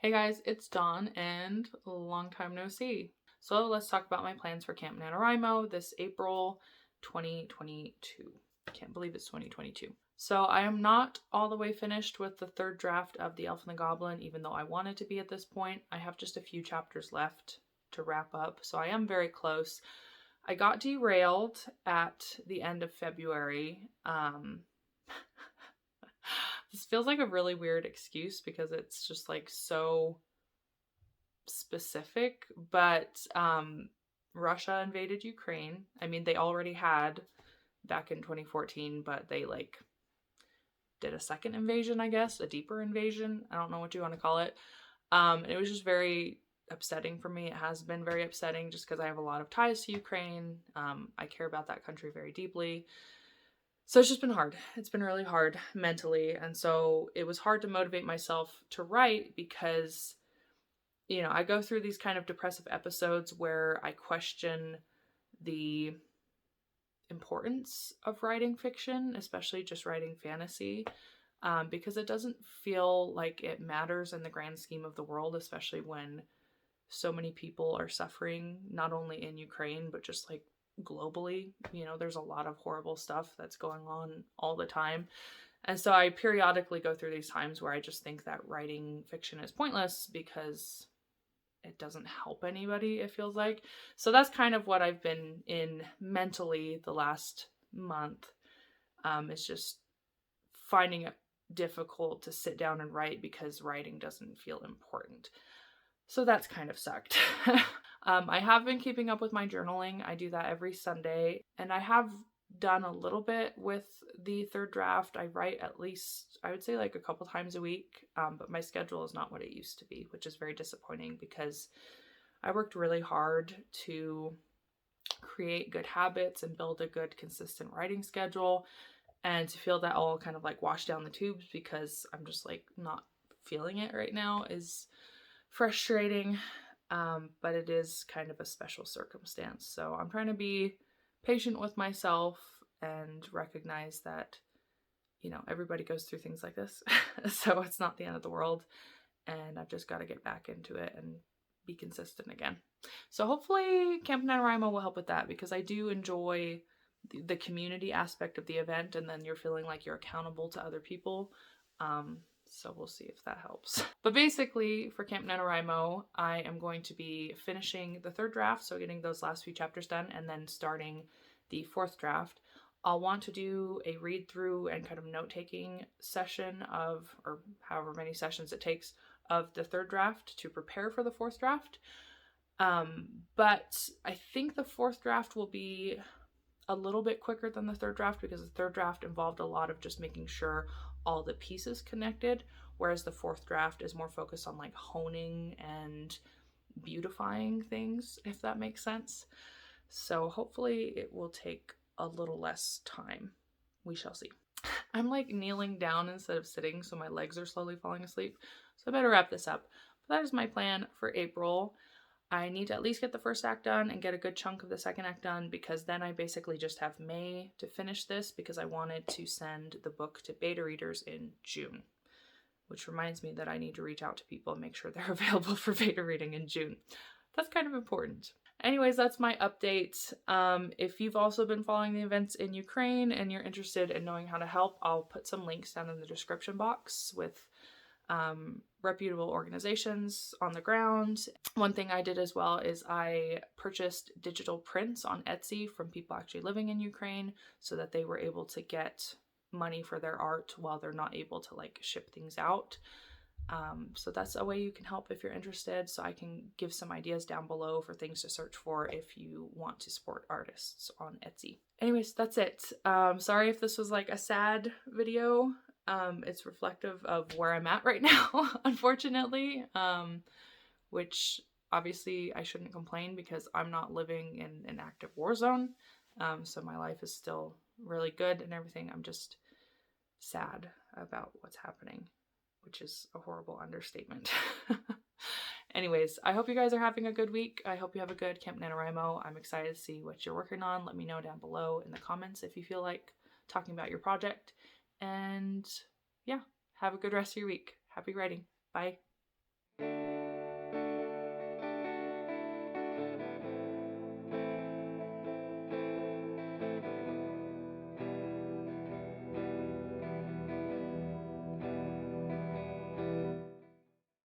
Hey guys, it's Dawn and long time no see. So let's talk about my plans for Camp NaNoWriMo this April 2022. Can't believe it's 2022. So I am not all the way finished with the third draft of The Elf and the Goblin, even though I wanted to be at this point. I have just a few chapters left to wrap up, so I am very close. I got derailed at the end of February. This feels like a really weird excuse because it's just like so specific, but Russia invaded Ukraine. I mean, they already had back in 2014, but they like did a second invasion, I guess, a deeper invasion. I don't know what you want to call it. It was just very upsetting for me. It has been very upsetting just because I have a lot of ties to Ukraine. I care about that country very deeply. So it's just been hard. It's been really hard mentally. And so it was hard to motivate myself to write because, I go through these kind of depressive episodes where I question the importance of writing fiction, especially just writing fantasy, because it doesn't feel like it matters in the grand scheme of the world, especially when so many people are suffering, not only in Ukraine, but just like globally. There's a lot of horrible stuff that's going on all the time. And so I periodically go through these times where I just think that writing fiction is pointless because it doesn't help anybody, it feels like. So that's kind of what I've been in mentally the last month. It's just finding it difficult to sit down and write because writing doesn't feel important. So that's kind of sucked. I have been keeping up with my journaling. I do that every Sunday, and I have done a little bit with the third draft. I write at least, I would say, like a couple times a week, but my schedule is not what it used to be, which is very disappointing because I worked really hard to create good habits and build a good, consistent writing schedule, and to feel that all kind of like wash down the tubes because I'm just like not feeling it right now is frustrating, but it is kind of a special circumstance. So I'm trying to be patient with myself and recognize that, everybody goes through things like this. So it's not the end of the world, and I've just got to get back into it and be consistent again. So hopefully Camp NaNoWriMo will help with that because I do enjoy the community aspect of the event, and then you're feeling like you're accountable to other people. So we'll see if that helps. But basically, for Camp NaNoWriMo, I am going to be finishing the third draft, so getting those last few chapters done, and then starting the fourth draft. I'll want to do a read through and kind of note-taking session or however many sessions it takes, of the third draft to prepare for the fourth draft. But I think the fourth draft will be a little bit quicker than the third draft because the third draft involved a lot of just making sure all the pieces connected, whereas the fourth draft is more focused on like honing and beautifying things, if that makes sense. So hopefully it will take a little less time. We shall see. I'm like kneeling down instead of sitting, so my legs are slowly falling asleep. So I better wrap this up. But that is my plan for April. I need to at least get the first act done and get a good chunk of the second act done, because then I basically just have May to finish this because I wanted to send the book to beta readers in June, which reminds me that I need to reach out to people and make sure they're available for beta reading in June. That's kind of important. Anyways, that's my update. If you've also been following the events in Ukraine and you're interested in knowing how to help, I'll put some links down in the description box with reputable organizations on the ground. One thing I did as well is I purchased digital prints on Etsy from people actually living in Ukraine so that they were able to get money for their art while they're not able to like ship things out. So that's a way you can help if you're interested. So I can give some ideas down below for things to search for if you want to support artists on Etsy. Anyways, that's it. Sorry if this was like a sad video. It's reflective of where I'm at right now, unfortunately, which obviously I shouldn't complain because I'm not living in an active war zone. So my life is still really good and everything. I'm just sad about what's happening, which is a horrible understatement. Anyways, I hope you guys are having a good week. I hope you have a good Camp NaNoWriMo. I'm excited to see what you're working on. Let me know down below in the comments if you feel like talking about your project. And yeah, have a good rest of your week. Happy writing. Bye.